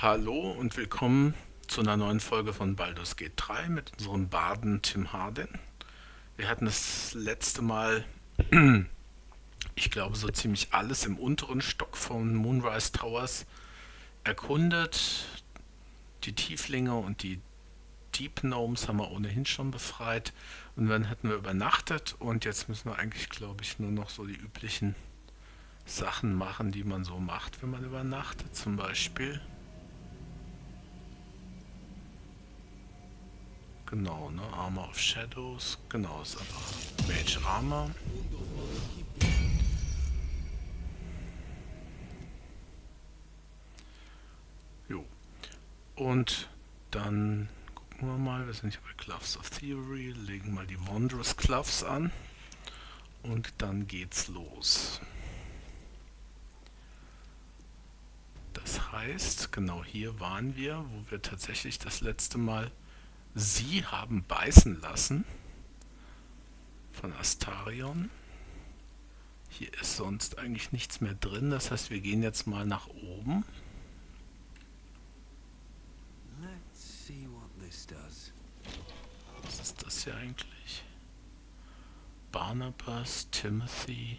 Hallo und willkommen zu einer neuen Folge von Baldur's Gate 3 mit unserem Barden Tim Hardin. Wir hatten das letzte Mal, ich glaube, so ziemlich alles im unteren Stock von Moonrise Towers erkundet. Die Tieflinge und die Deep Gnomes haben wir ohnehin schon befreit. Und dann hatten wir übernachtet und jetzt müssen wir eigentlich, glaube ich, nur noch so die üblichen Sachen machen, die man so macht, wenn man übernachtet. Zum Beispiel, genau, ne? Armor of Shadows. Genau, ist aber Mage Armor. Jo. Und dann gucken wir mal, wir sind hier bei Gloves of Theory, legen mal die Wondrous Gloves an und dann geht's los. Das heißt, genau hier waren wir, wo wir tatsächlich das letzte Mal sie haben beißen lassen von Astarion. Hier ist sonst eigentlich nichts mehr drin, das heißt, wir gehen jetzt mal nach oben. Was ist das hier eigentlich? Barnabas, Timothy,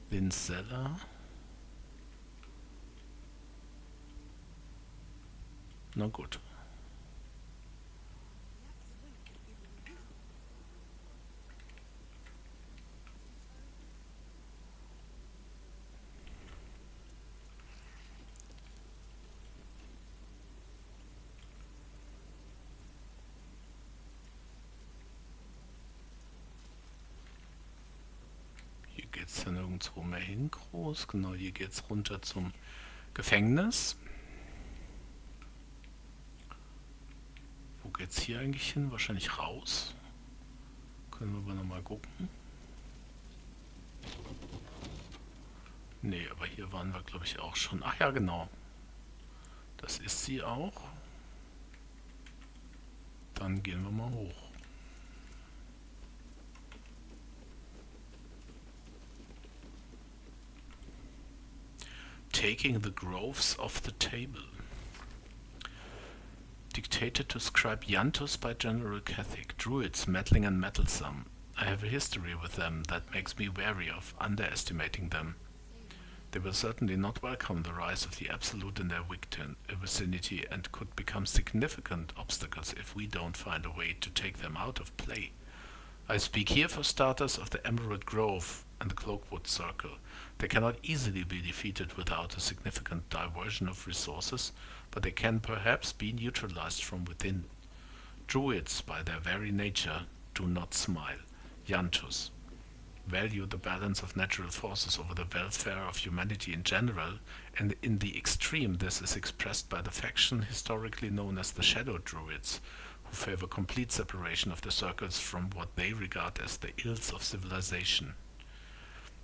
Linsella. Na gut. Hier geht es ja nirgendwo mehr hin groß. Genau, hier geht es runter zum Gefängnis. Wo geht's hier eigentlich hin? Wahrscheinlich raus. Können wir aber nochmal gucken. Nee, aber hier waren wir, glaube ich, auch schon. Ach ja, genau. Das ist sie auch. Dann gehen wir mal hoch. Taking the groves off the table. Dictated to scribe Yantus by General Catholic. Druids meddling and meddlesome. I have a history with them that makes me wary of underestimating them. They will certainly not welcome the rise of the Absolute in their vicinity and could become significant obstacles if we don't find a way to take them out of play. I speak here for starters of the Emerald Grove and the Cloakwood Circle. They cannot easily be defeated without a significant diversion of resources, but they can perhaps be neutralized from within. Druids, by their very nature, do not smile. Yantus value the balance of natural forces over the welfare of humanity in general, and in the extreme this is expressed by the faction historically known as the Shadow Druids, who favor complete separation of the circles from what they regard as the ills of civilization.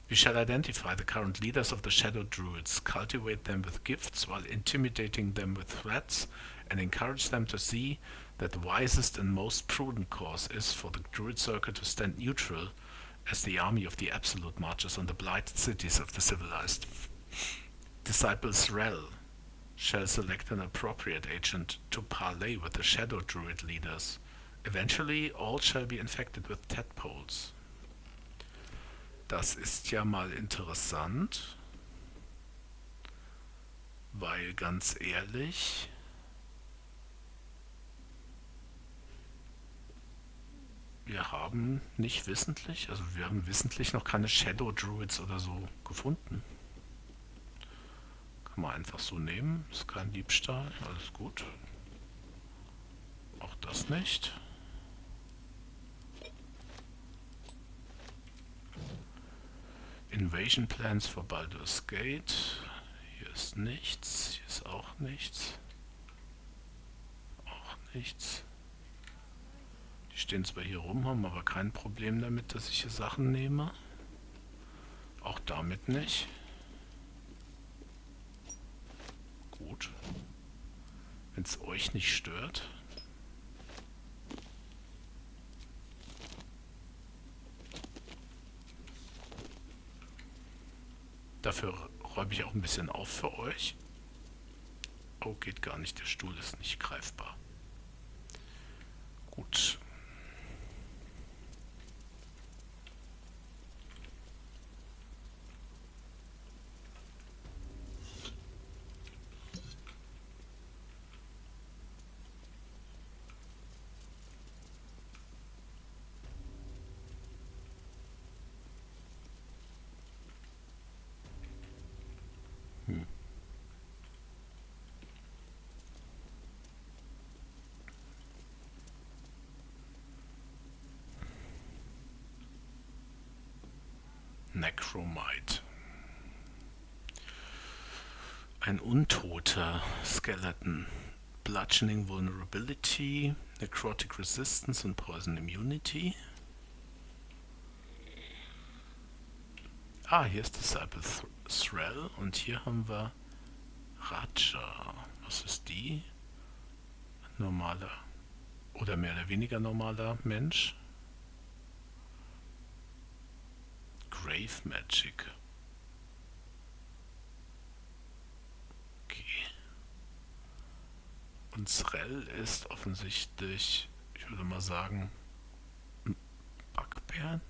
We shall identify the current leaders of the Shadow Druids, cultivate them with gifts while intimidating them with threats, and encourage them to see that the wisest and most prudent course is for the Druid Circle to stand neutral as the army of the Absolute marches on the blighted cities of the civilized. Disciples Rel shall select an appropriate agent to parley with the Shadow Druid leaders. Eventually, all shall be infected with tadpoles. Das ist ja mal interessant, weil ganz ehrlich, wir haben nicht wissentlich, also wir haben wissentlich noch keine Shadow Druids oder so gefunden. Kann man einfach so nehmen, ist kein Diebstahl, alles gut. Auch das nicht. Invasion Plans for Baldur's Gate. Hier ist nichts, hier ist auch nichts. Auch nichts. Die stehen zwar hier rum, haben aber kein Problem damit, dass ich hier Sachen nehme. Auch damit nicht. Gut. Wenn es euch nicht stört. Dafür räume ich auch ein bisschen auf für euch. Oh, geht gar nicht. Der Stuhl ist nicht greifbar. Gut. Necromite. Ein untoter Skeleton. Bludgeoning Vulnerability, Necrotic Resistance und Poison Immunity. Ah, hier ist Disciple Thrall und hier haben wir Raja. Was ist die? Normaler oder mehr oder weniger normaler Mensch. Grave Magic. Okay. Und Thrall ist offensichtlich, ich würde mal sagen, ein Bugbear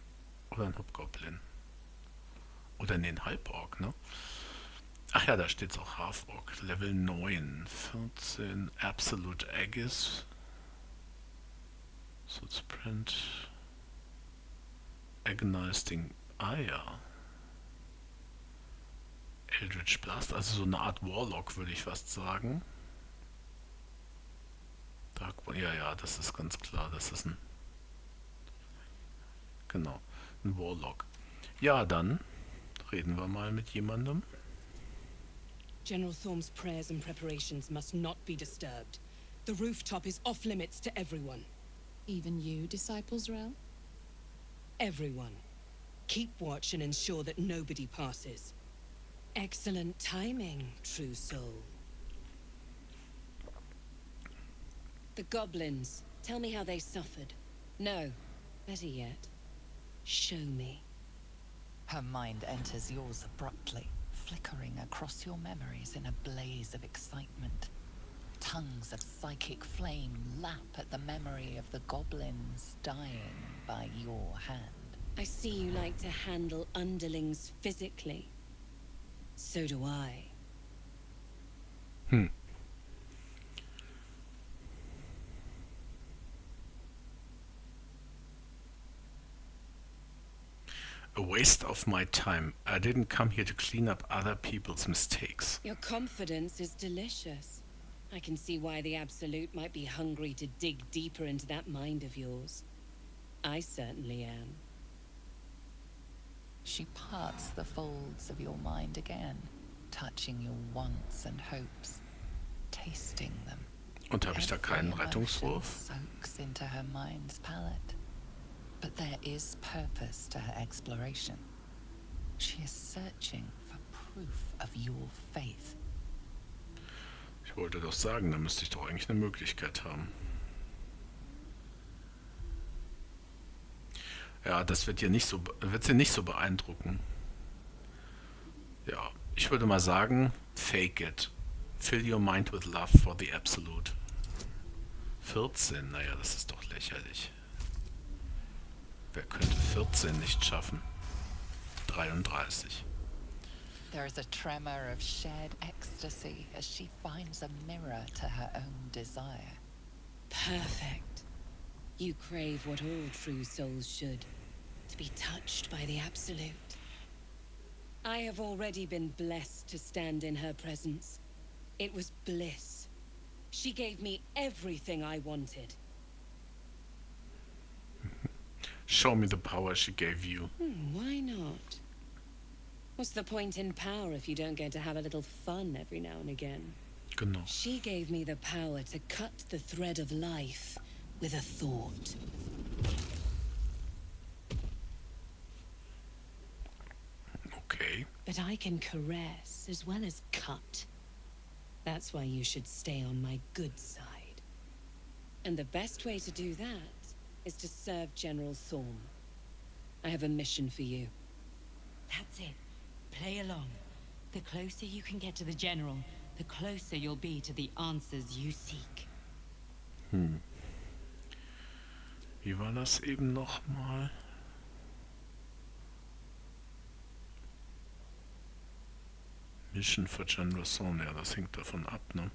oder ein Hobgoblin. Oder ne, ein Halborg, ne? Ach ja, da steht es auch Half-Orc. Level 9. 14. Absolute Aegis. Sprint. Agonizing. Ah ja. Eldritch Blast, also so eine Art Warlock, würde ich fast sagen. Ja, das ist ganz klar. Das ist ein... Genau, ein Warlock. Ja, dann reden wir mal mit jemandem. General Thorm's prayers and preparations must not be disturbed. The rooftop is off limits to everyone. Even you, Disciples Rel? Everyone. Keep watch and ensure that nobody passes. Excellent timing, true soul. The goblins. Tell me how they suffered. No, better yet, show me. Her mind enters yours abruptly, flickering across your memories in a blaze of excitement. Tongues of psychic flame lap at the memory of the goblins dying by your hand. I see you like to handle underlings physically. So do I. A waste of my time. I didn't come here to clean up other people's mistakes. Your confidence is delicious. I can see why the Absolute might be hungry to dig deeper into that mind of yours. I certainly am. She parts the folds of your mind again, touching your wants and hopes, tasting them. Und habe ich da keinen Every Rettungswurf? emotion soaks into her mind's palette. But there is purpose to her exploration. She is searching for proof of your faith. Ich wollte doch sagen, da müsste ich doch eigentlich eine Möglichkeit haben. Ja, das wird sie nicht so beeindrucken. Ja, ich würde mal sagen, fake it. Fill your mind with love for the absolute. 14, naja, das ist doch lächerlich. Wer könnte 14 nicht schaffen? 33. There is a tremor of shared ecstasy as she finds a mirror to her own desire. Perfect. You crave what all true souls should, to be touched by the Absolute. I have already been blessed to stand in her presence. It was bliss. She gave me everything I wanted. Show me the power she gave you. Why not? What's the point in power if you don't get to have a little fun every now and again? Genau. She gave me the power to cut the thread of life with a thought. Okay. But I can caress as well as cut. That's why you should stay on my good side. And the best way to do that is to serve General Thorm. I have a mission for you. That's it. Play along. The closer you can get to the General, the closer you'll be to the answers you seek. Wie war das eben nochmal? Mission for General Thorn, ja, das hängt davon ab, ne?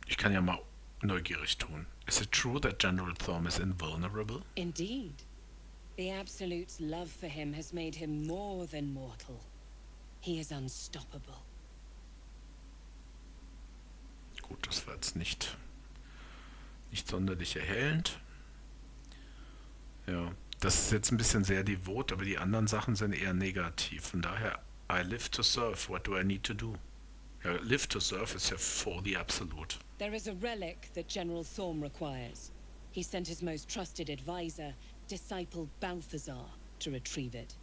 Ich kann ja mal neugierig tun. Is it true that General Thorm is invulnerable? Indeed. The Absolute's love for him has made him more than mortal. He is unstoppable. Gut, das war jetzt nicht sonderlich erhellend. Ja, das ist jetzt ein bisschen sehr devot, aber die anderen Sachen sind eher negativ. Von daher, I live to serve, what do I need to do? Ja, live to serve ist ja for the Absolute. There is a relic that General Thorm requires. He sent his most trusted advisor, disciple Balthazar, to retrieve it.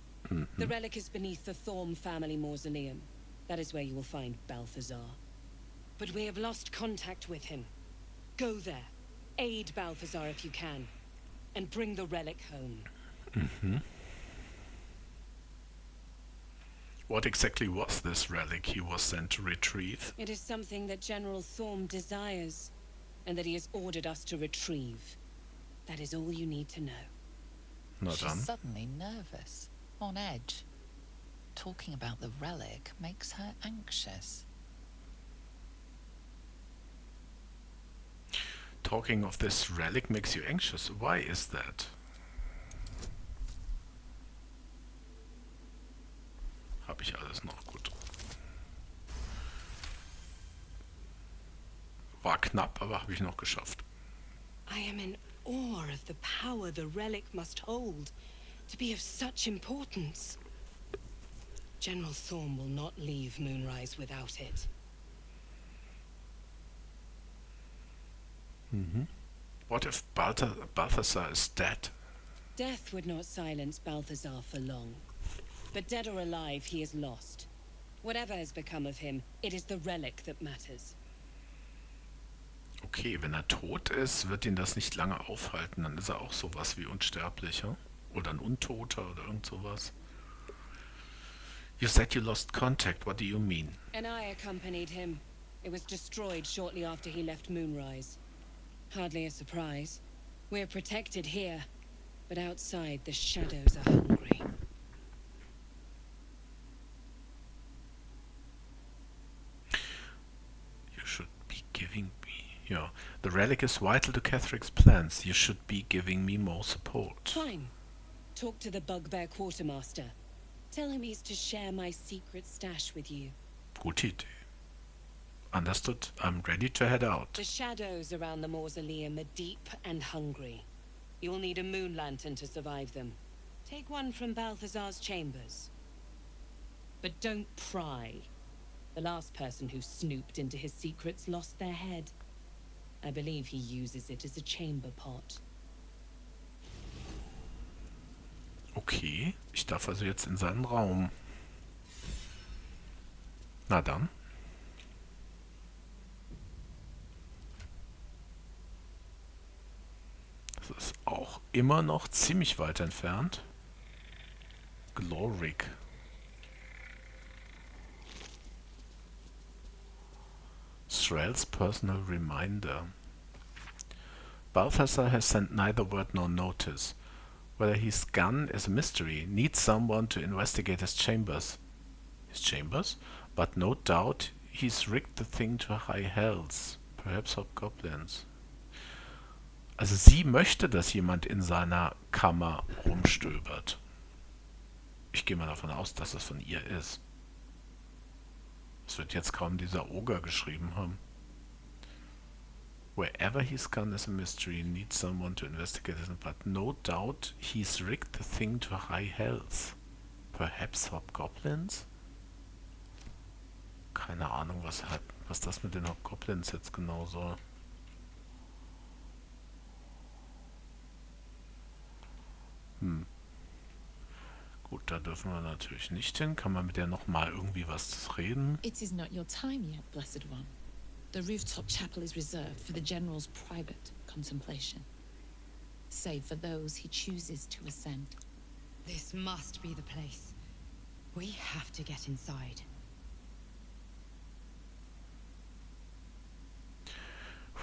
The relic is beneath the Thorm family mausoleum. That is where you will find Balthazar. But we have lost contact with him. Go there, aid Balthazar if you can, and bring the relic home. What exactly was this relic he was sent to retrieve? It is something that General Thorm desires, and that he has ordered us to retrieve. That is all you need to know. Na She's dann. suddenly nervous, on edge. Talking about the relic makes her anxious. Talking of this relic makes you anxious. Why is that? Hab ich alles noch gut. War knapp, aber habe ich noch geschafft. I am in awe of the power the relic must hold to be of such importance. General Thorm will not leave Moonrise without it. What if Balthazar is dead? Death would not silence Balthazar for long. But dead or alive, he is lost. Whatever has become of him, it is the relic that matters. Okay, wenn er tot ist, wird ihn das nicht lange aufhalten. Dann ist er auch sowas wie Unsterblicher. Oder ein Untoter oder irgend sowas. You said you lost contact. What do you mean? And I accompanied him. It was destroyed shortly after he left Moonrise. Hardly a surprise. We're protected here, but outside the shadows are hungry. You should be giving me... Yeah. The relic is vital to Catheric's plans. You should be giving me more support. Fine. Talk to the Bugbear Quartermaster. Tell him he's to share my secret stash with you. Gute Idee. Understood. I'm ready to head out. The shadows around the mausoleum are deep and hungry. You'll need a moon lantern to survive them. Take one from Balthazar's chambers. But don't pry. The last person who snooped into his secrets lost their head. I believe he uses it as a chamber pot. Okay, ich darf also jetzt in seinen Raum. Na dann. Das ist auch immer noch ziemlich weit entfernt. Gloric. Thrall's personal reminder. Balthazar has sent neither word nor notice. Whether he's gone is a mystery. Needs someone to investigate his chambers. His chambers? But no doubt he's rigged the thing to high hells. Perhaps hobgoblins. Also sie möchte, dass jemand in seiner Kammer rumstöbert. Ich gehe mal davon aus, dass es von ihr ist. Es wird jetzt kaum dieser Oger geschrieben haben. Wherever he's gone is a mystery. Needs someone to investigate it. But no doubt he's rigged the thing to high hells. Perhaps hobgoblins? Keine Ahnung, was das mit den Hobgoblins jetzt genau soll. Gut, da dürfen wir natürlich nicht hin. Kann man mit der nochmal irgendwie was reden? It is not your time yet, Blessed One. The rooftop chapel is reserved for the General's private contemplation. save for those he chooses to ascend. This must be the place. We have to get inside.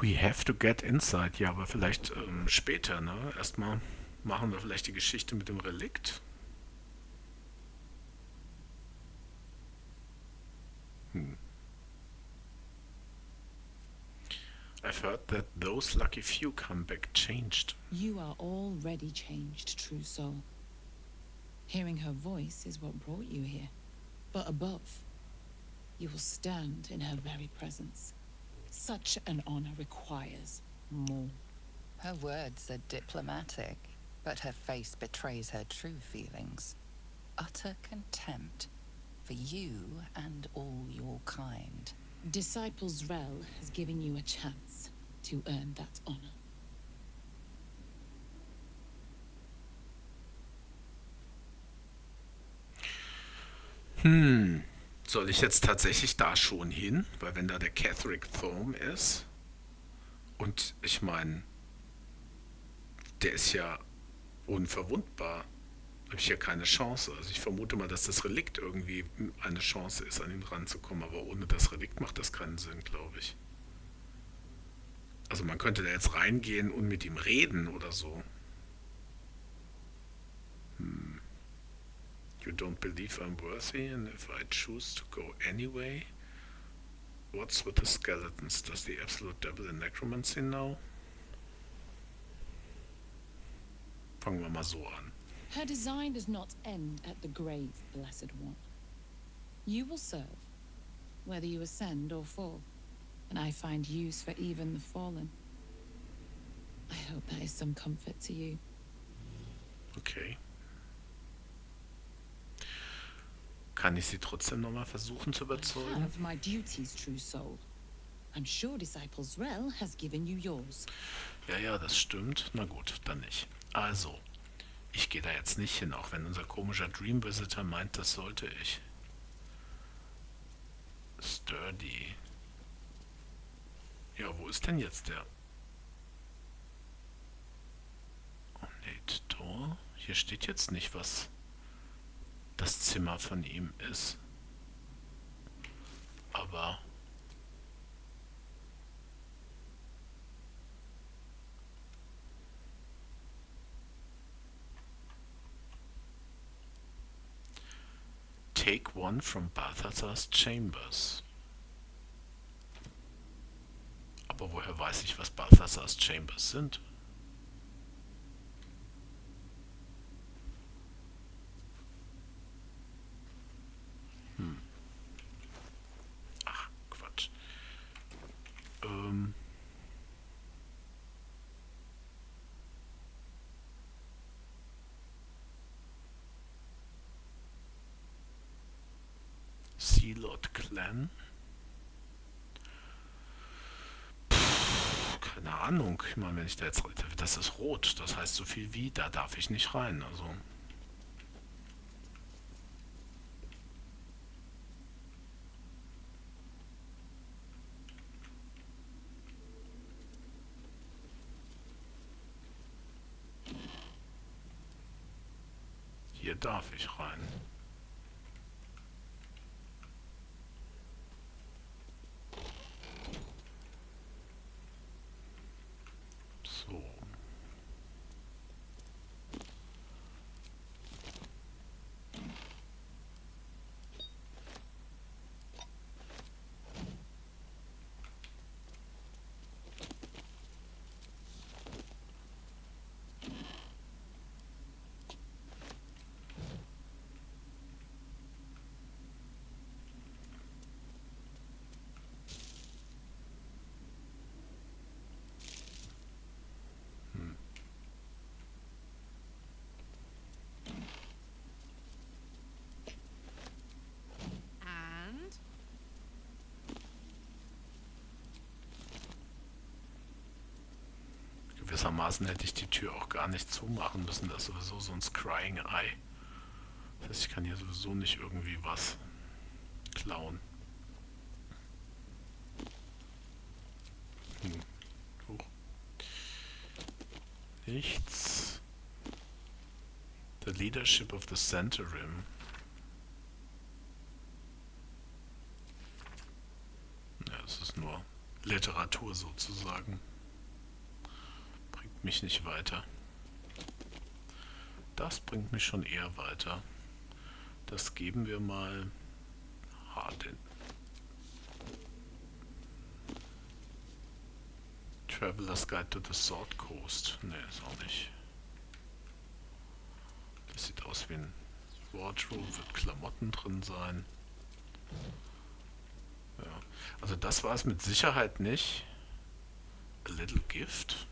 We have to get inside. Ja, aber vielleicht später, ne? Erstmal machen wir vielleicht die Geschichte mit dem Relikt. I've heard that those lucky few come back changed. You are already changed, true soul. Hearing her voice is what brought you here. But above, you will stand in her very presence. Such an honor requires more. Her words are diplomatic, but her face betrays her true feelings. Utter contempt for you and all your kind. Disciples Rel has given you a chance to earn that honor. Soll ich jetzt tatsächlich da schon hin? Weil wenn da der Catherick Thome ist und ich meine, der ist ja unverwundbar, habe ich ja keine Chance. Also ich vermute mal, dass das Relikt irgendwie eine Chance ist, an ihn ranzukommen, aber ohne das Relikt macht das keinen Sinn, glaube ich. Also man könnte da jetzt reingehen und mit ihm reden oder so. You don't believe I'm worthy, and if I choose to go anyway? What's with the skeletons? Does the absolute devil in necromancy now? Fangen wir mal so an. Her design does not end at the grave, Blessed One. You will serve, whether you ascend or fall, and I find use for even the fallen. I hope that is some comfort to you. Okay. Kann ich sie trotzdem nochmal versuchen zu I überzeugen? have my duties, true soul. I'm sure Disciples Rel has given you yours. Ja, das stimmt. Na gut, dann nicht. Also, ich gehe da jetzt nicht hin, auch wenn unser komischer Dream Visitor meint, das sollte ich. Sturdy. Ja, wo ist denn jetzt der? Ornate Door? Hier steht jetzt nicht, was das Zimmer von ihm ist. Aber take one from Balthasar's chambers. Aber woher weiß ich, was Balthasar's chambers sind? Ach, Quatsch. Sea Lord Clan? Keine Ahnung. Ich meine, wenn ich da jetzt... Das ist rot. Das heißt so viel wie, da darf ich nicht rein. Also... Hier darf ich rein. So. And Gewissermaßen hätte ich die Tür auch gar nicht zumachen müssen. Das ist sowieso so ein Scrying Eye. Das heißt, ich kann hier sowieso nicht irgendwie was klauen. Huch. Nichts. The leadership of the Center Rim. Ja, es ist nur Literatur sozusagen. Bringt mich nicht weiter. Das bringt mich schon eher weiter. Das geben wir mal Hardin. Traveler's Guide to the Sword Coast. Ne, ist auch nicht. Das sieht aus wie ein Wardrobe, wird Klamotten drin sein. Ja. Also das war es mit Sicherheit nicht. A little gift.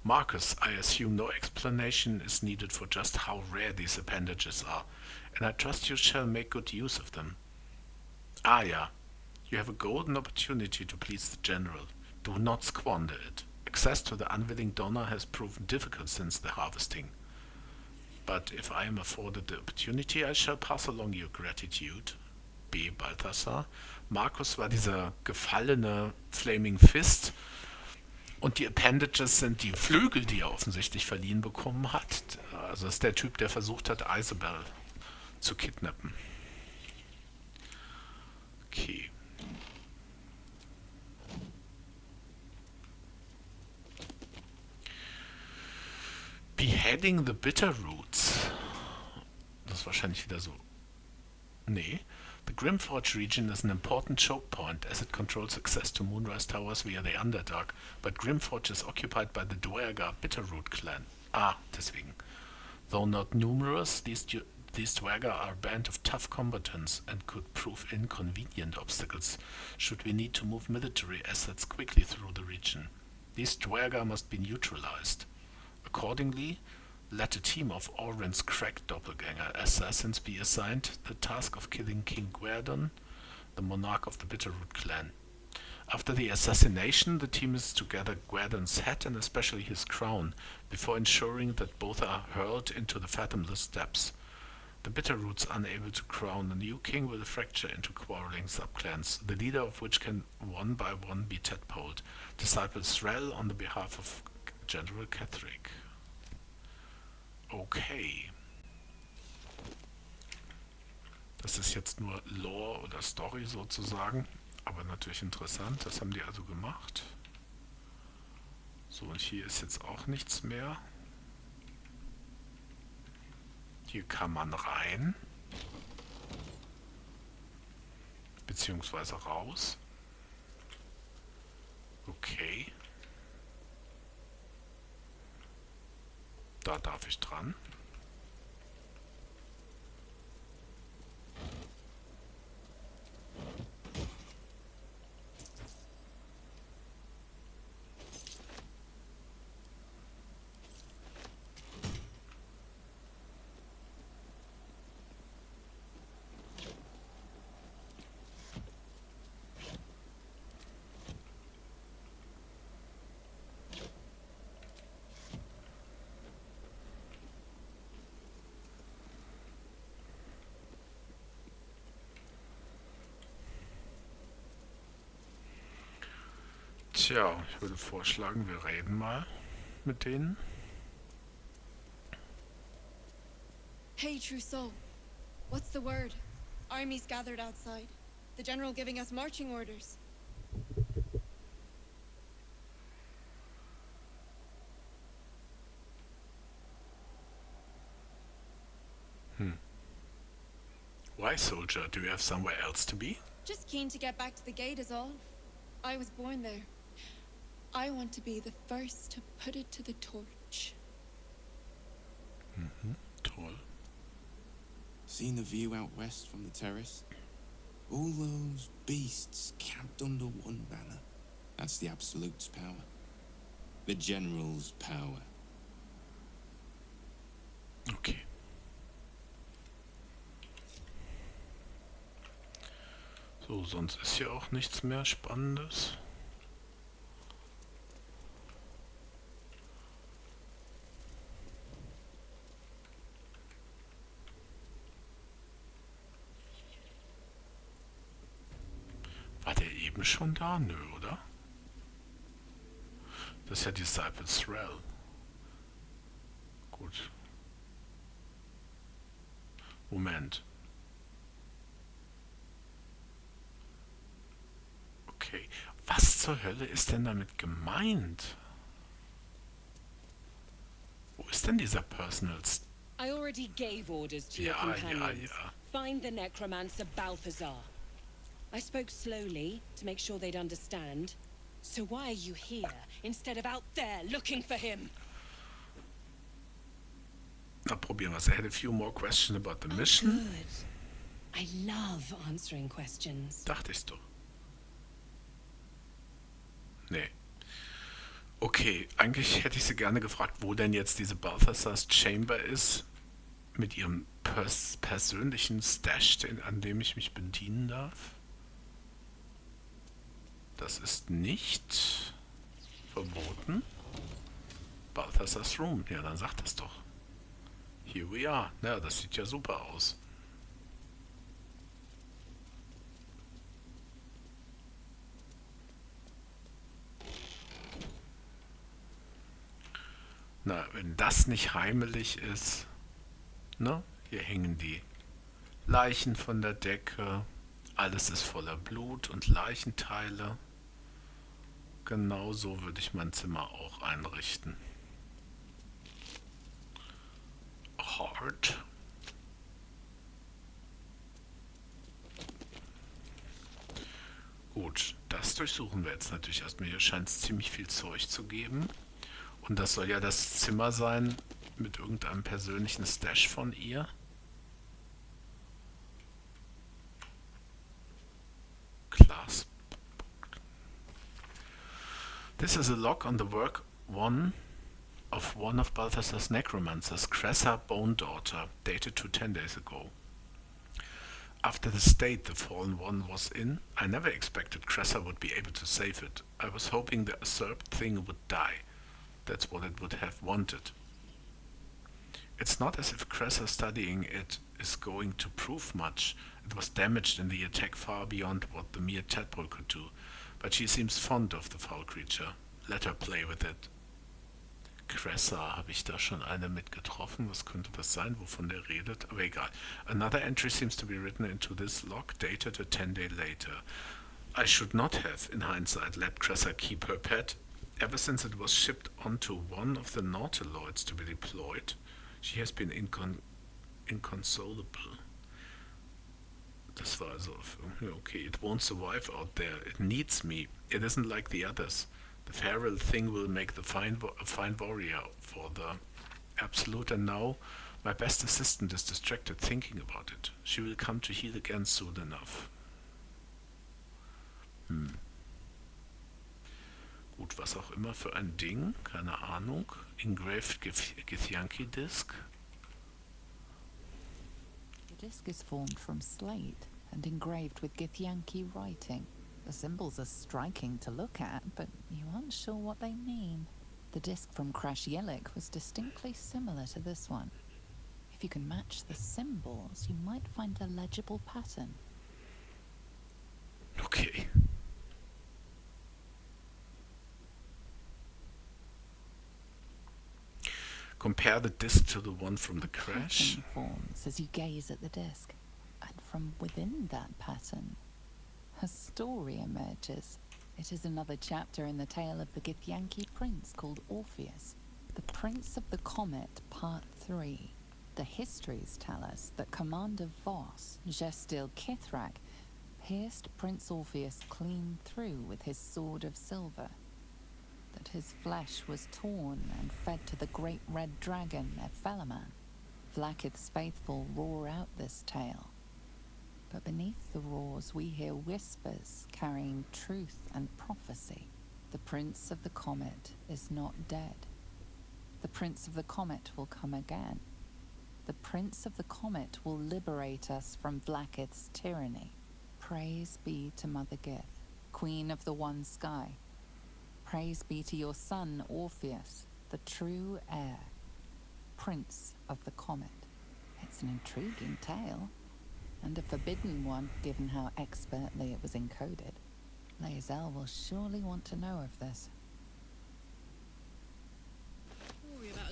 Marcus, I assume no explanation is needed for just how rare these appendages are, and I trust you shall make good use of them. Ah, yeah. You have a golden opportunity to please the general. Do not squander it. Access to the unwilling donor has proven difficult since the harvesting. But if I am afforded the opportunity, I shall pass along your gratitude. B. Balthasar. Marcus war dieser gefallene Flaming Fist. Und die Appendages sind die Flügel, die er offensichtlich verliehen bekommen hat. Also das ist der Typ, der versucht hat, Isabel zu kidnappen. Okay. Beheading the Bitterroots. Das ist wahrscheinlich wieder so. Nee. The Grimforge region is an important choke point as it controls access to Moonrise Towers via the Underdark, but Grimforge is occupied by the Dwergar Bitterroot clan. Ah, deswegen. Though not numerous, these Dwergar are a band of tough combatants and could prove inconvenient obstacles should we need to move military assets quickly through the region. These Dwergar must be neutralized. Accordingly, let a team of Orin's cracked doppelganger assassins be assigned the task of killing King Guerdon, the monarch of the Bitterroot clan. After the assassination, the team is to gather Guerdon's head and especially his crown, before ensuring that both are hurled into the fathomless depths. The Bitterroots, unable to crown a new king, will fracture into quarreling subclans, the leader of which can one by one be tadpoled. Disciple Thrall on the behalf of General Catherick. Okay. Das ist jetzt nur Lore oder Story sozusagen, aber natürlich interessant. Das haben die also gemacht. So, und hier ist jetzt auch nichts mehr. Hier kann man rein. Beziehungsweise raus. Okay. Da darf ich dran. Tja, ich würde vorschlagen, wir reden mal mit denen. Hey, True Soul. What's the word? Armies gathered outside. The general giving us marching orders. Why, soldier? Do you have somewhere else to be? Just keen to get back to the gate is all. I was born there. I want to be the first to put it to the torch. Toll. Seen the view out west from the terrace? All those beasts camped under one banner. That's the Absolute's power. The General's power. Okay. So, sonst ist hier auch nichts mehr Spannendes. War der eben schon da? Nö, oder? Das ist ja Disciple Thrall. Gut. Moment. Okay. Was zur Hölle ist denn damit gemeint? Wo ist denn dieser Personal I already gave orders to your Ja, companions. ja. Find the necromancer Balthazar. I spoke slowly to make sure they'd understand. So why are you here instead of out there looking for him? Na, probieren wir es. I had a few more questions about the mission. Good. I love answering questions. Dachte ich doch. Nee. Okay, eigentlich hätte ich sie gerne gefragt, wo denn jetzt diese Balthazar's Chamber ist. Mit ihrem persönlichen Stash, an dem ich mich bedienen darf. Das ist nicht verboten. Balthazar's Room. Ja, dann sagt das doch. Here we are. Ja, das sieht ja super aus. Na, wenn das nicht heimelig ist. Ne? Hier hängen die Leichen von der Decke. Alles ist voller Blut und Leichenteile. Genau so würde ich mein Zimmer auch einrichten. Hard. Gut, das durchsuchen wir jetzt natürlich erstmal. Hier scheint es ziemlich viel Zeug zu geben. Und das soll ja das Zimmer sein mit irgendeinem persönlichen Stash von ihr. Class. This is a log on the work one of Balthazar's necromancers, Cressa Bone Daughter, dated to 10 days ago. After the state the fallen one was in, I never expected Cressa would be able to save it. I was hoping the usurped thing would die. That's what it would have wanted. It's not as if Cressa studying it is going to prove much. It was damaged in the attack far beyond what the mere tadpole could do, but she seems fond of the foul creature. Let her play with it. Cressa, habe ich da schon eine mit getroffen? Was könnte das sein, wovon der redet? Aber egal. Another entry seems to be written into this log, dated a 10-day later. I should not have, in hindsight, let Cressa keep her pet. Ever since it was shipped onto one of the Nautiloids to be deployed, she has been inconsolable. Das war also okay. It won't survive out there. It needs me. It isn't like the others. The feral thing will make a fine warrior for the Absolute, and now my best assistant is distracted thinking about it. She will come to heal again soon enough. Gut, was auch immer für ein Ding, keine Ahnung. Engraved Githyanki disc. The disc is formed from slate and engraved with Githyanki writing. The symbols are striking to look at, but you aren't sure what they mean. The disc from Crash Yelik was distinctly similar to this one. If you can match the symbols, you might find a legible pattern. Okay. Compare the disc to the one from the crash. Pattern forms as you gaze at the disc, and from within that pattern, a story emerges. It is another chapter in the tale of the Githyanki prince called Orpheus, the Prince of the Comet, Part 3. The histories tell us that Commander Voss, Gestil Kithrak, pierced Prince Orpheus clean through with his sword of silver, that his flesh was torn and fed to the great red dragon Ephelaman. Vlaakith's faithful roar out this tale. But beneath the roars we hear whispers carrying truth and prophecy. The Prince of the Comet is not dead. The Prince of the Comet will come again. The Prince of the Comet will liberate us from Vlaakith's tyranny. Praise be to Mother Gith, Queen of the One Sky. Praise be to your son Orpheus, the true heir, Prince of the Comet. It's an intriguing tale, and a forbidden one, given how expertly it was encoded. Lae'zel will surely want to know of this.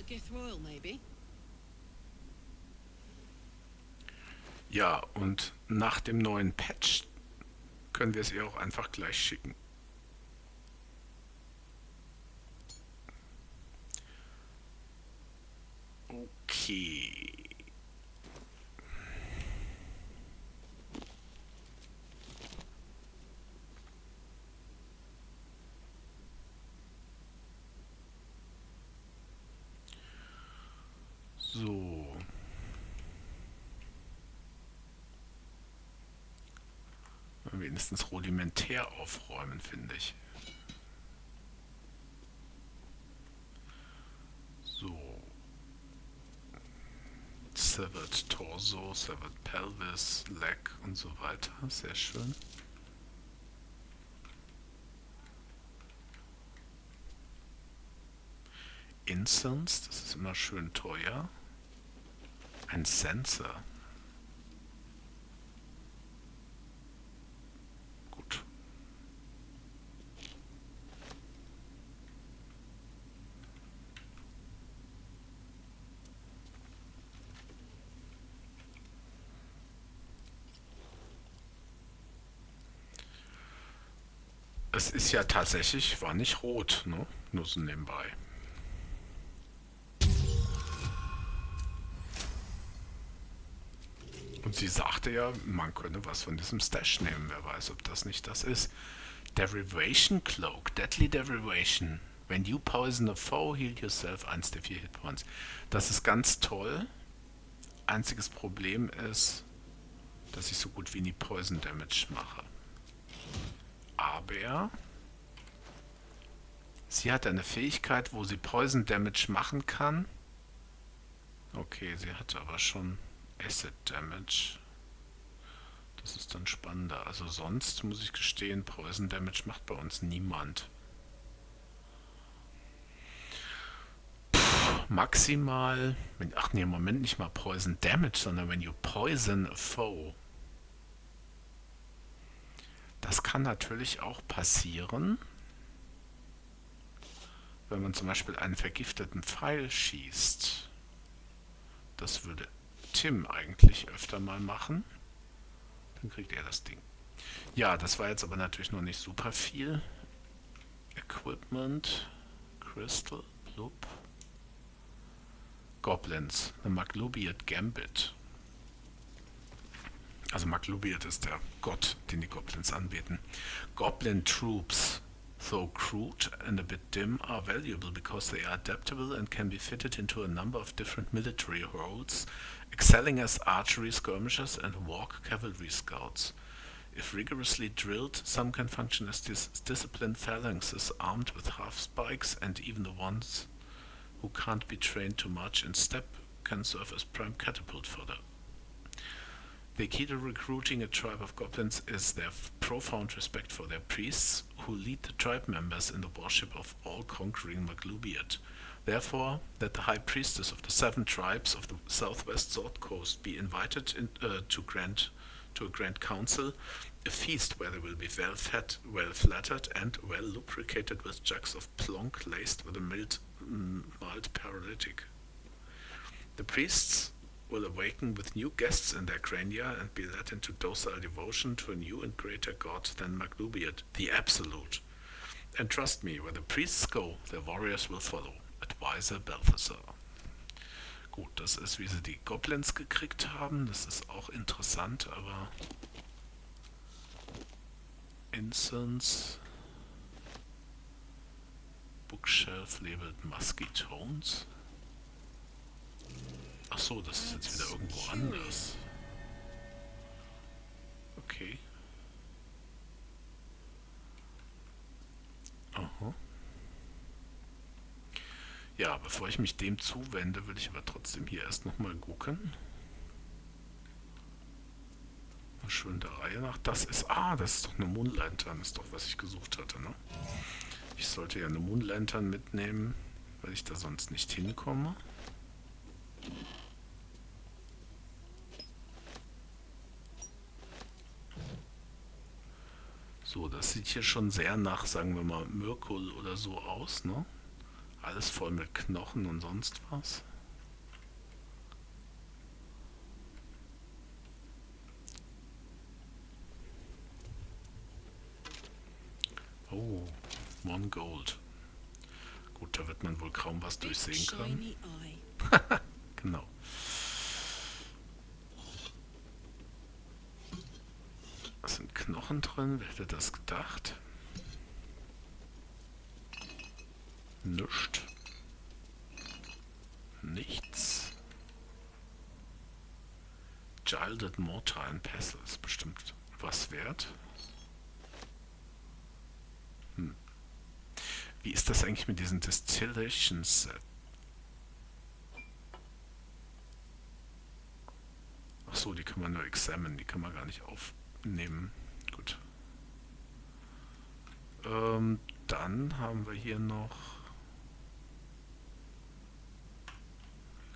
Gith Royal, maybe. Ja, und nach dem neuen Patch können wir es ihr auch einfach gleich schicken. Okay. So. Wenigstens rudimentär aufräumen, finde ich. So. Severed Torso, Severed Pelvis, Leg und so weiter. Sehr schön. Incense, das ist immer schön teuer. Ein Sensor. Gut. Es ist ja tatsächlich, war nicht rot, ne? Nur so nebenbei. Und sie sagte ja, man könne was von diesem Stash nehmen. Wer weiß, ob das nicht das ist. Derivation Cloak. Deadly Derivation. When you poison a foe, heal yourself 1 der 4 Hitpoints. Das ist ganz toll. Einziges Problem ist, dass ich so gut wie nie Poison Damage mache. Aber sie hat eine Fähigkeit, wo sie Poison Damage machen kann. Okay, sie hat aber schon Acid Damage. Das ist dann spannender. Also sonst muss ich gestehen, Poison Damage macht bei uns niemand. Maximal, ach nee, im Moment nicht mal Poison Damage, sondern wenn you poison a foe. Das kann natürlich auch passieren, wenn man zum Beispiel einen vergifteten Pfeil schießt. Das würde Tim eigentlich öfter mal machen. Dann kriegt er das Ding. Ja, das war jetzt aber natürlich noch nicht super viel. Equipment, Crystal, Blub. Goblins, eine Maglubiate Gambit. Also Maglubiate ist der Gott, den die Goblins anbeten. Goblin Troops, though crude and a bit dim, are valuable because they are adaptable and can be fitted into a number of different military roles, excelling as archery skirmishers and walk cavalry scouts. If rigorously drilled, some can function as disciplined phalanxes armed with half spikes, and even the ones who can't be trained to march in step can serve as prime catapult fodder. The key to recruiting a tribe of goblins is their profound respect for their priests, who lead the tribe members in the worship of all-conquering Maglubiat. Therefore, that the high priestess of the 7 tribes of the southwest Sword Coast be invited to a grand council, a feast where they will be well fed, well flattered, and well lubricated with jugs of plonk laced with a mild paralytic. The priests will awaken with new guests in their crania and be led into docile devotion to a new and greater god than Maglubiat, the Absolute. And trust me, where the priests go, their warriors will follow. Advisor Balthasar. Gut, das ist, wie sie die Goblins gekriegt haben. Das ist auch interessant, aber Incense, Bookshelf labeled Musky Tones. Ach so, das ist jetzt wieder irgendwo anders. Okay. Aha. Ja, bevor ich mich dem zuwende, will ich aber trotzdem hier erst nochmal gucken. Mal schön der Reihe nach. Das ist doch eine Moonlantern, ist doch, was ich gesucht hatte, ne? Ich sollte ja eine Moonlantern mitnehmen, weil ich da sonst nicht hinkomme. So, das sieht hier schon sehr nach, sagen wir mal, Myrkul oder so aus, ne? Alles voll mit Knochen und sonst was. Oh, One Gold. Gut, da wird man wohl kaum was durchsehen können. Genau. Es sind Knochen drin, wer hätte das gedacht? Nischt. Nichts. Gilded Mortar and Pestle ist bestimmt was wert. Wie ist das eigentlich mit diesen Distillation Set? Achso, die kann man nur examinen, die kann man gar nicht aufnehmen. Gut. Dann haben wir hier noch...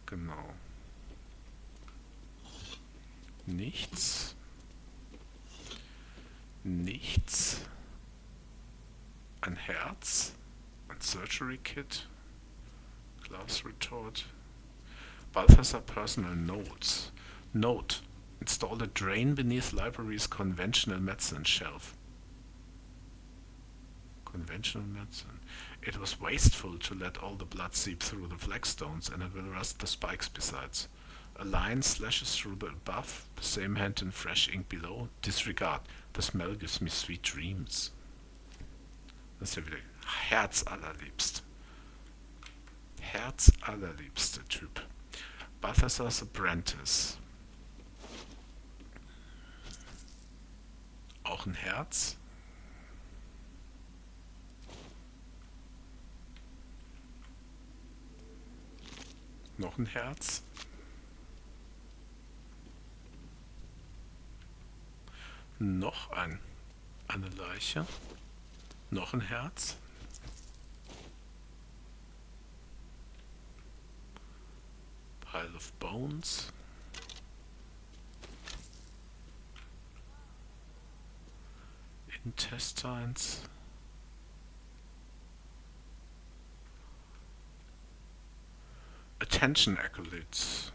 Genau. Nichts. Nichts. Ein Herz. Ein Surgery Kit. Glass Retort. Balthasar Personal Notes. Note. Install a drain beneath library's conventional medicine shelf. Conventional medicine. It was wasteful to let all the blood seep through the flagstones, and it will rust the spikes besides. A line slashes through the above, the same hand in fresh ink below. Disregard. The smell gives me sweet dreams. Das ist ja wieder Herzallerliebst. Herzallerliebster Typ. Balthasar's Apprentice. Auch ein Herz. Noch ein Herz. Noch eine Leiche. Noch ein Herz. Pile of Bones. Intestines. Attention acolytes.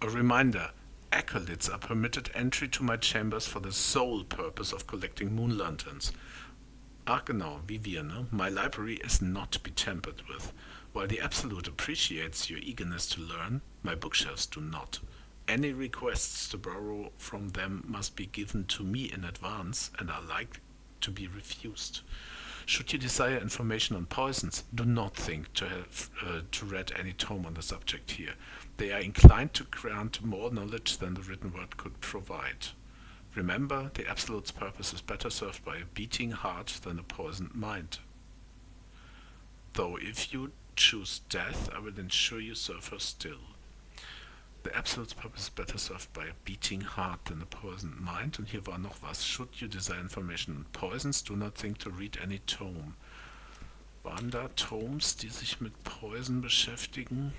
A reminder, acolytes are permitted entry to my chambers for the sole purpose of collecting moon lanterns. Ach genau, wie wir, ne? My library is not to be tampered with. While the Absolute appreciates your eagerness to learn, my bookshelves do not. Any requests to borrow from them must be given to me in advance and are like to be refused. Should you desire information on poisons, do not think to have to read any tome on the subject here. They are inclined to grant more knowledge than the written word could provide. Remember, the Absolute's purpose is better served by a beating heart than a poisoned mind. Though if you choose death, I will ensure you serve her still. The Absolute's purpose is better served by a beating heart than a poisoned mind. Und hier war noch was. Should you desire information on poisons, do not think to read any tome. Waren da Tomes, die sich mit Poison beschäftigen?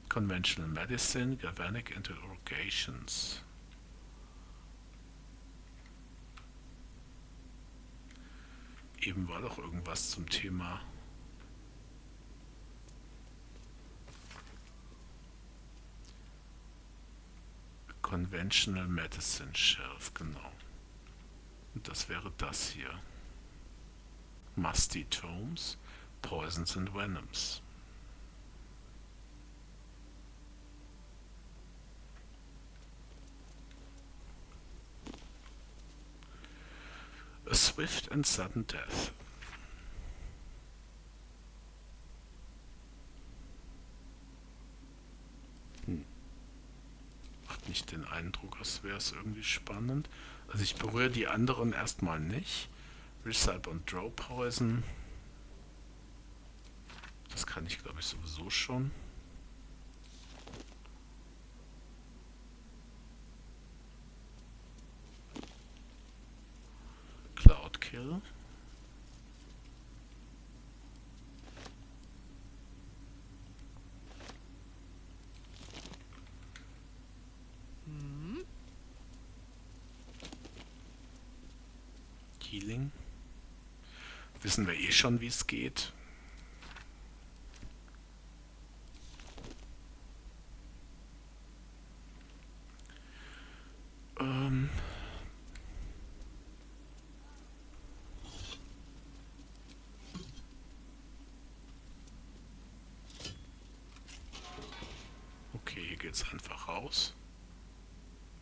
Conventional Medicine, Galvanic Interrogations. Eben war doch irgendwas zum Thema. Conventional Medicine Shelf, genau. Und das wäre das hier. Musty Tomes, Poisons and Venoms. A swift and sudden death. Macht nicht den Eindruck, als wäre es irgendwie spannend. Also ich berühre die anderen erstmal nicht. Recipe und Draw Poison. Das kann ich, glaube ich, sowieso schon. Cloud Kill. Healing. Wissen wir eh schon, wie es geht. jetzt einfach raus.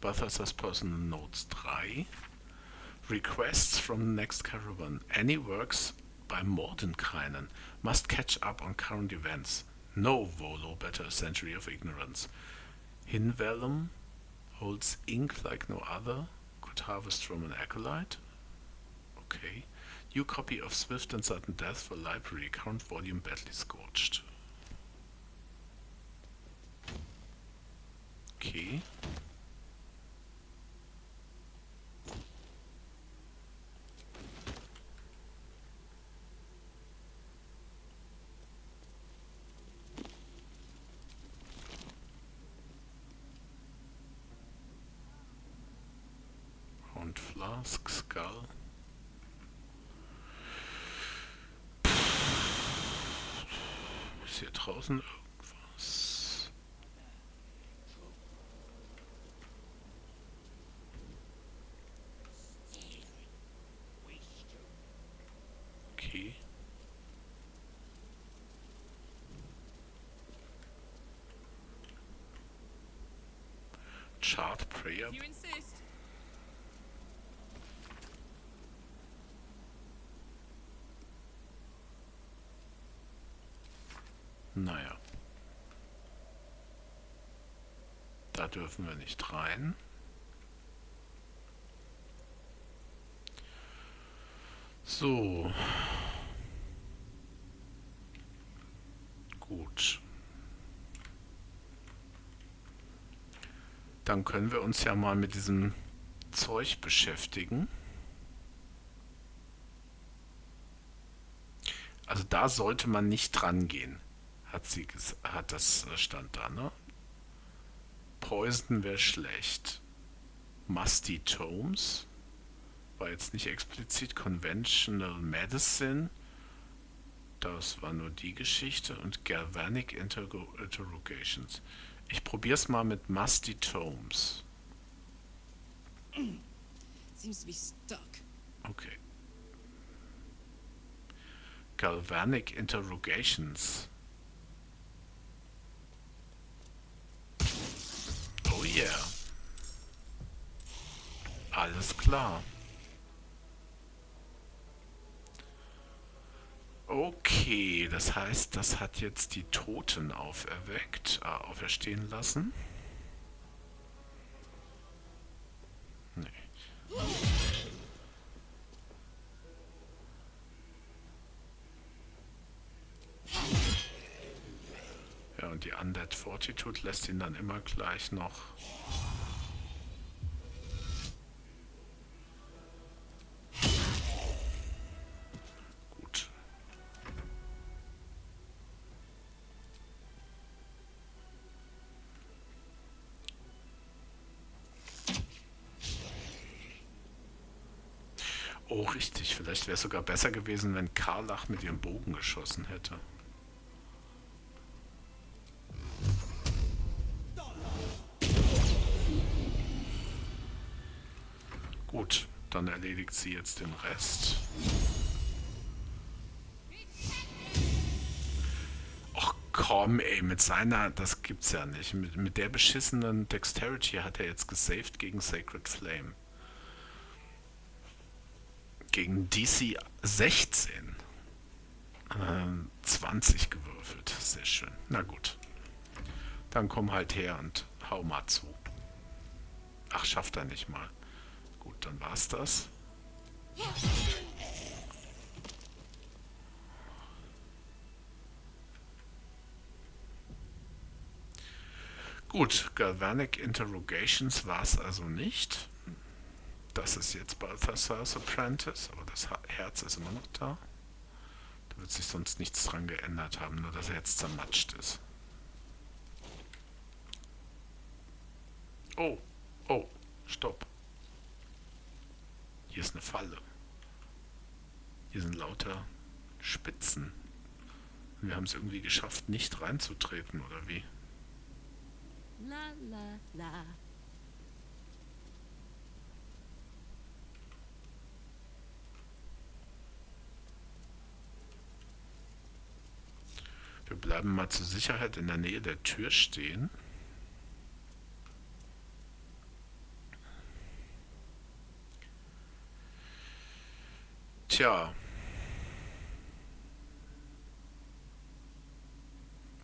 Balthasar's Personal Notes 3. Requests from the next caravan. Any works by Mordenkainen must catch up on current events. No Volo better a century of ignorance. Hinvellum holds ink like no other. Could harvest from an acolyte. Okay. New copy of Swift and Sudden Death for library. Current volume badly scorched. Okay. Round Flask, Skull. Ist hier draußen irgendwas? Okay. Chart Prayer. You insist. Naja. Da dürfen wir nicht rein. So. Gut. Dann können wir uns ja mal mit diesem Zeug beschäftigen. Also da sollte man nicht dran gehen, hat das stand da, ne? Poison wäre schlecht. Musty Tomes war jetzt nicht explizit. Conventional Medicine, das war nur die Geschichte. Und Galvanic Interrogations. Ich probiere es mal mit Musty Tomes. Seems to be stuck. Okay. Galvanic Interrogations. Oh yeah. Alles klar. Okay, das heißt, das hat jetzt die Toten auferstehen lassen. Nee. Ja, und die Undead Fortitude lässt ihn dann immer gleich noch. Gut. Oh, richtig. Vielleicht wäre es sogar besser gewesen, wenn Karlach mit ihrem Bogen geschossen hätte. Gut, dann erledigt sie jetzt den Rest. Och komm, ey, mit seiner, das gibt's ja nicht. Mit der beschissenen Dexterity hat er jetzt gesaved gegen Sacred Flame. Gegen DC 16. 20 gewürfelt. Sehr schön. Na gut. Dann komm halt her und hau mal zu. Ach, schafft er nicht mal. Gut, dann war's das. Gut, Galvanic Interrogations war's also nicht. Das ist jetzt Balthasar's Apprentice, aber das Herz ist immer noch da. Da wird sich sonst nichts dran geändert haben, nur dass er jetzt zermatscht ist. Oh, oh, stopp. Hier ist eine Falle. Hier sind lauter Spitzen. Wir haben es irgendwie geschafft, nicht reinzutreten, oder wie? La la la. Wir bleiben mal zur Sicherheit in der Nähe der Tür stehen. Tja.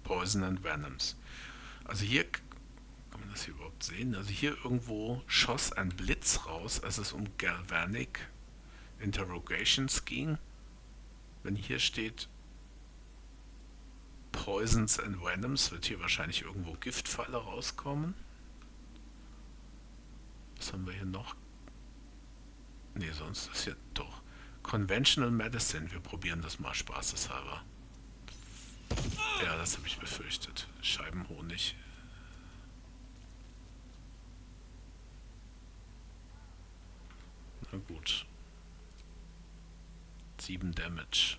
Poison and Venoms. Also hier, kann man das hier überhaupt sehen? Also hier irgendwo schoss ein Blitz raus, als es um Galvanic Interrogations ging. Wenn hier steht Poisons and Venoms, wird hier wahrscheinlich irgendwo Giftpfeile rauskommen. Was haben wir hier noch? Ne, sonst ist hier doch Conventional Medicine. Wir probieren das mal spaßeshalber. Ja, das habe ich befürchtet. Scheibenhonig. Na gut. 7 Damage.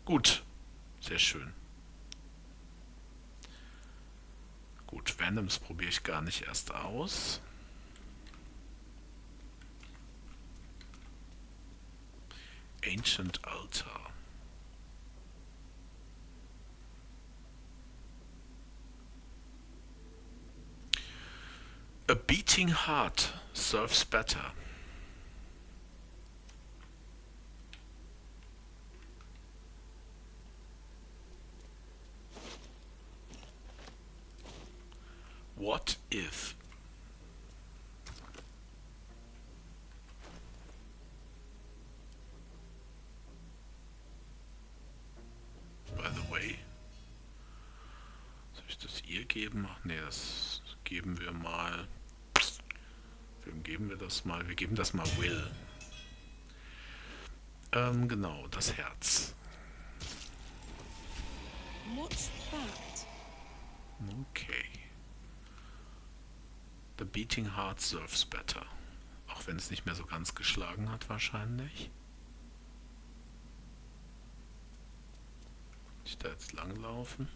Gut. Sehr schön. Gut, Venoms probiere ich gar nicht erst aus. Ancient Altar. A beating heart serves better. What if? By the way. Soll ich das ihr geben? Ach nee, das geben wir mal. Wem geben wir das mal? Wir geben das mal Will. Genau, das Herz. What's that? Okay. The beating heart serves better. Auch wenn es nicht mehr so ganz geschlagen hat wahrscheinlich. Ich da jetzt langlaufen.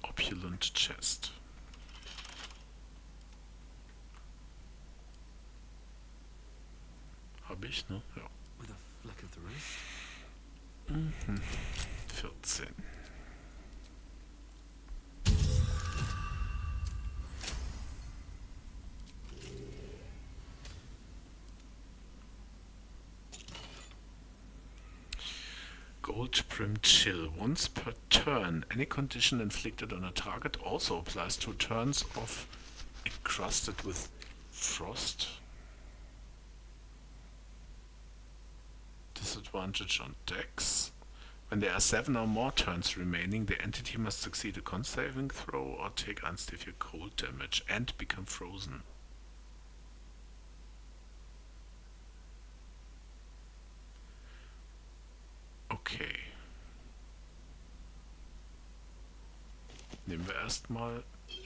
Opulent Chest. Habe ich, ne? Ja. With a flick of the wrist. 14. Gold Prim Chill. Once per turn, any condition inflicted on a target also applies to turns of encrusted with frost. Disadvantage on decks. When there are 7 or more turns remaining, the entity must succeed a con saving throw or take unstable cold damage and become frozen. Okay. Nehmen wir erstmal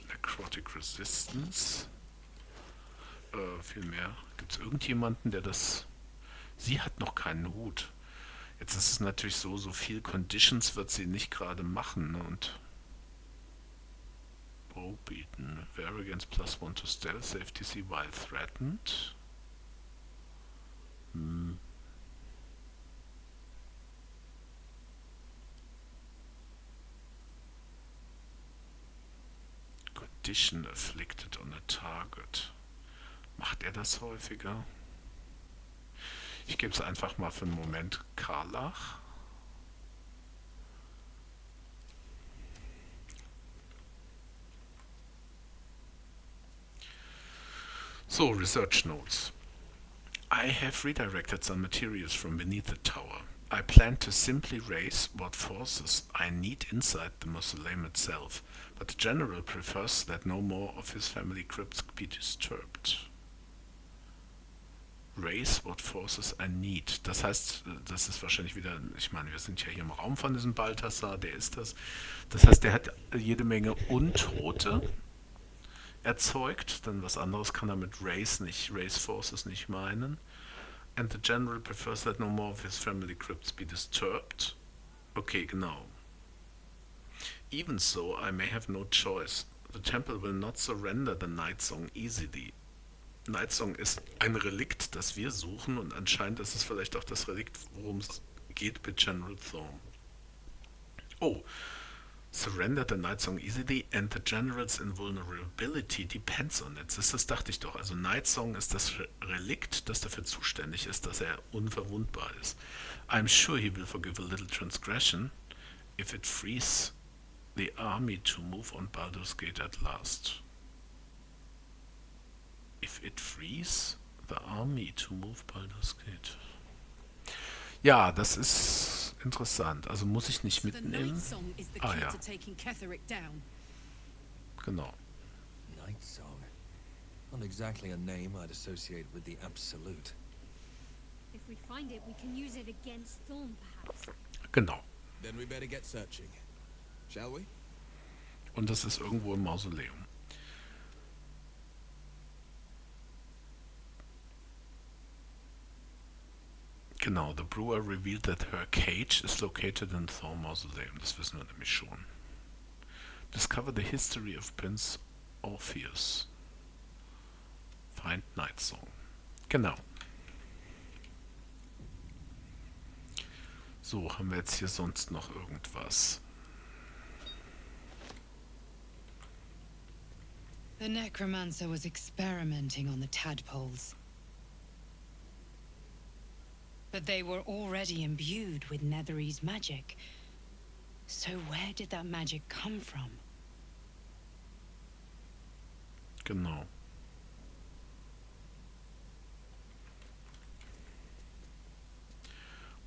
Necrotic Resistance. Viel mehr. Gibt es irgendjemanden, der das... Sie hat noch keinen Hut. Jetzt ist es natürlich so viel Conditions wird sie nicht gerade machen. Ne? Und Browbeaten. Wear against +1 to stealth, safety C while threatened. Condition afflicted on a target. Macht er das häufiger? Ich gebe es einfach mal für einen Moment Karlach. So, Research Notes. I have redirected some materials from beneath the tower. I plan to simply raise what forces I need inside the mausoleum itself, but the general prefers that no more of his family crypts be disturbed. Raise what forces I need. Das heißt, das ist wahrscheinlich wieder, ich meine, wir sind ja hier im Raum von diesem Balthasar, der ist das. Das heißt, der hat jede Menge Untote erzeugt, denn was anderes kann er mit Raise Forces nicht meinen. And the general prefers that no more of his family crypts be disturbed. Okay, genau. Even so, I may have no choice. The temple will not surrender the night song easily. Nightsong ist ein Relikt, das wir suchen, und anscheinend ist es vielleicht auch das Relikt, worum es geht mit General Thorm. Oh, surrender the Nightsong easily and the General's invulnerability depends on it. Das dachte ich doch. Also Nightsong ist das Relikt, das dafür zuständig ist, dass er unverwundbar ist. I'm sure he will forgive a little transgression if it frees the army to move on Baldur's Gate at last. If it frees the army to move Baldur's Gate. Ja, das ist interessant. Also muss ich nicht mitnehmen. Ah ja, genau. Night Song. Not exactly a name I'd associate with the Absolute. If we find it, we can use it against Thorn, perhaps. Genau. Then we better get searching. Shall we? Und das ist irgendwo im Mausoleum. Genau, the brewer revealed that her cage is located in Thorn Mausoleum. Das wissen wir nämlich schon. Discover the history of Prince Orpheus. Find Nightsong. Genau. So, haben wir jetzt hier sonst noch irgendwas? The necromancer was experimenting on the tadpoles. But they were already imbued with Nethery's magic. So where did that magic come from? Genau.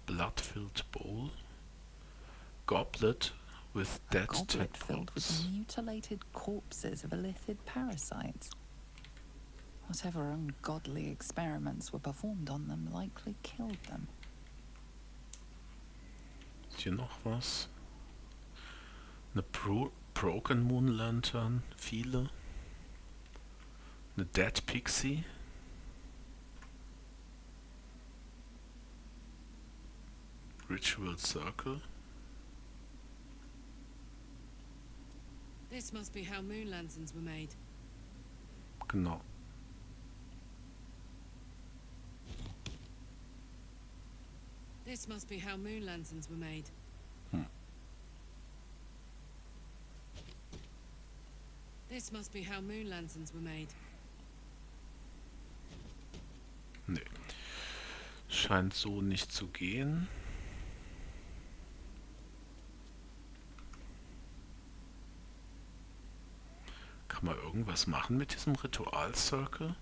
Blood-filled bowl. Goblet with dead Goblet filled with tadpoles. mutilated corpses of illithid parasites. Whatever ungodly experiments were performed on them likely killed them. Ist hier noch was? Eine Broken Moon Lantern, viele. Eine Dead Pixie. Ritual Circle. This must be how moon lanterns were made. Genau. This must be how moon lanterns were made. This must be how moon lanterns were made. Nee. Scheint so nicht zu gehen. Kann man irgendwas machen mit diesem Ritual-Circle?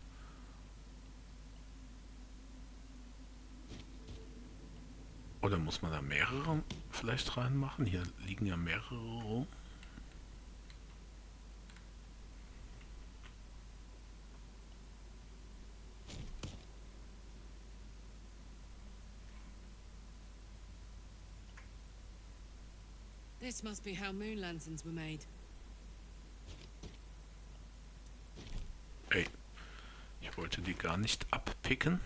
Oder muss man da mehrere vielleicht reinmachen? Hier liegen ja mehrere rum. This must be how moon lanterns were made. Ey, ich wollte die gar nicht abpicken.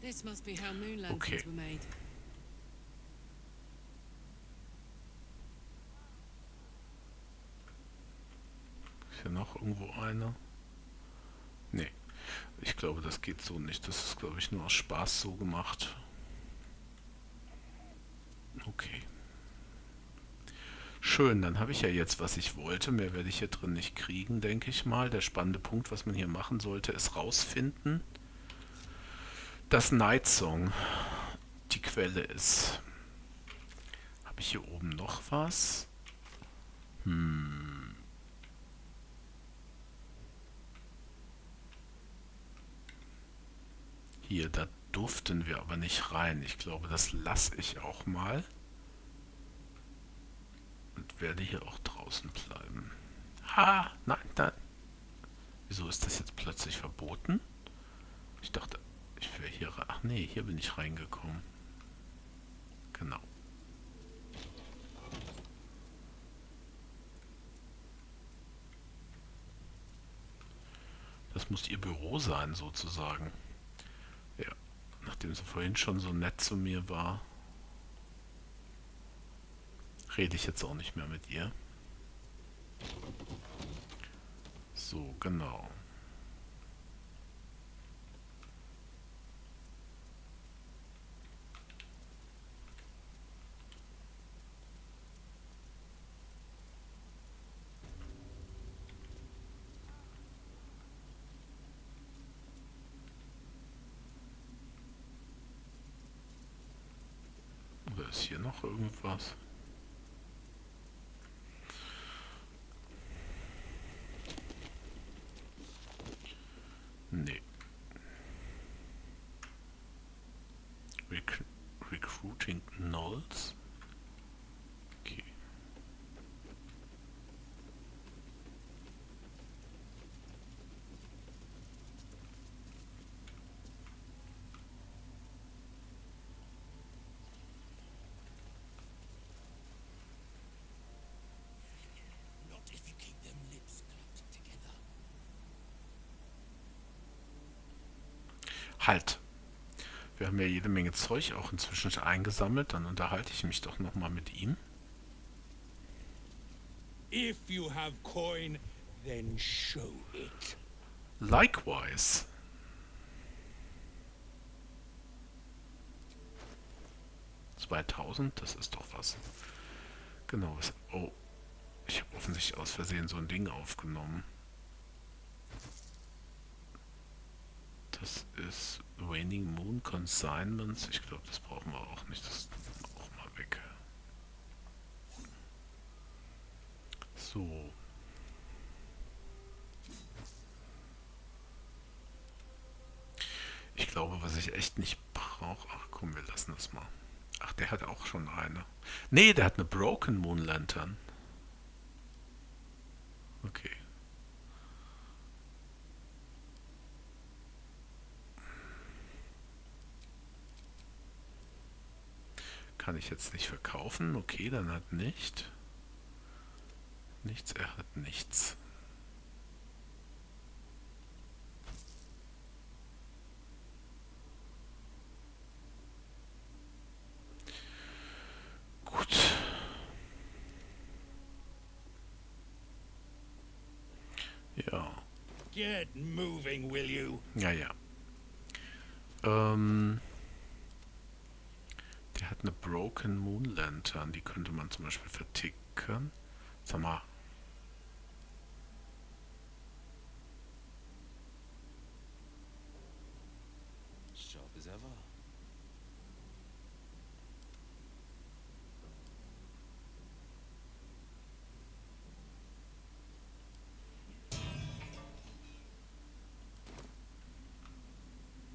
This must be how moon lanterns were made. Ist hier noch irgendwo einer? Nee. Ich glaube, das geht so nicht. Das ist, glaube ich, nur aus Spaß so gemacht. Okay. Schön, dann habe ich ja jetzt, was ich wollte. Mehr werde ich hier drin nicht kriegen, denke ich mal. Der spannende Punkt, was man hier machen sollte, ist rausfinden, dass Nightsong die Quelle ist. Habe ich hier oben noch was? Hier, da durften wir aber nicht rein. Ich glaube, das lasse ich auch mal. Und werde hier auch draußen bleiben. Ha! Nein, nein. Wieso ist das jetzt plötzlich verboten? Ich dachte, ich wäre hier rein. Ach nee, hier bin ich reingekommen. Genau. Das muss ihr Büro sein, sozusagen. Ja, nach Nachdem sie vorhin schon so nett zu mir war, rede ich jetzt auch nicht mehr mit ihr. So, genau. Oder ist hier noch irgendwas? Nee. Recruiting Knolls? Okay. Not if you keep them lips clapped together. Halt! Wir haben ja jede Menge Zeug auch inzwischen eingesammelt, dann unterhalte ich mich doch nochmal mit ihm. If you have coin, then show it. Likewise. $2000, das ist doch was. Genau, was. Oh, ich habe offensichtlich aus Versehen so ein Ding aufgenommen. Das ist Waning Moon Consignments. Ich glaube, das brauchen wir auch nicht. Das tun wir auch mal weg. So. Ich glaube, was ich echt nicht brauche. Ach komm, wir lassen das mal. Ach, der hat auch schon eine. Nee, der hat eine Broken Moon Lantern. Okay. Kann ich jetzt nicht verkaufen. Okay, dann hat nicht. Nichts, er hat nichts. Gut. Ja. Get moving, will you? Ja, ja. Der hat eine Broken Moon Lantern. Die könnte man zum Beispiel verticken. Sag mal. Sharp as ever.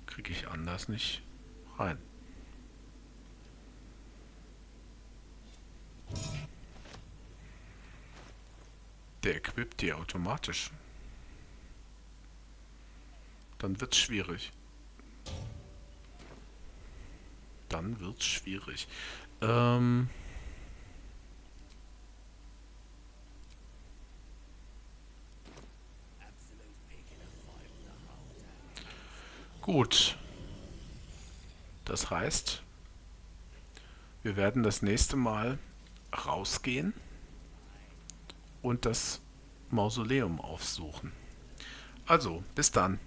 Kriege ich anders nicht rein. Der equipt die automatisch. Dann wird's schwierig. Dann wird's schwierig. Gut. Das heißt, wir werden das nächste Mal rausgehen und das Mausoleum aufsuchen. Also, bis dann.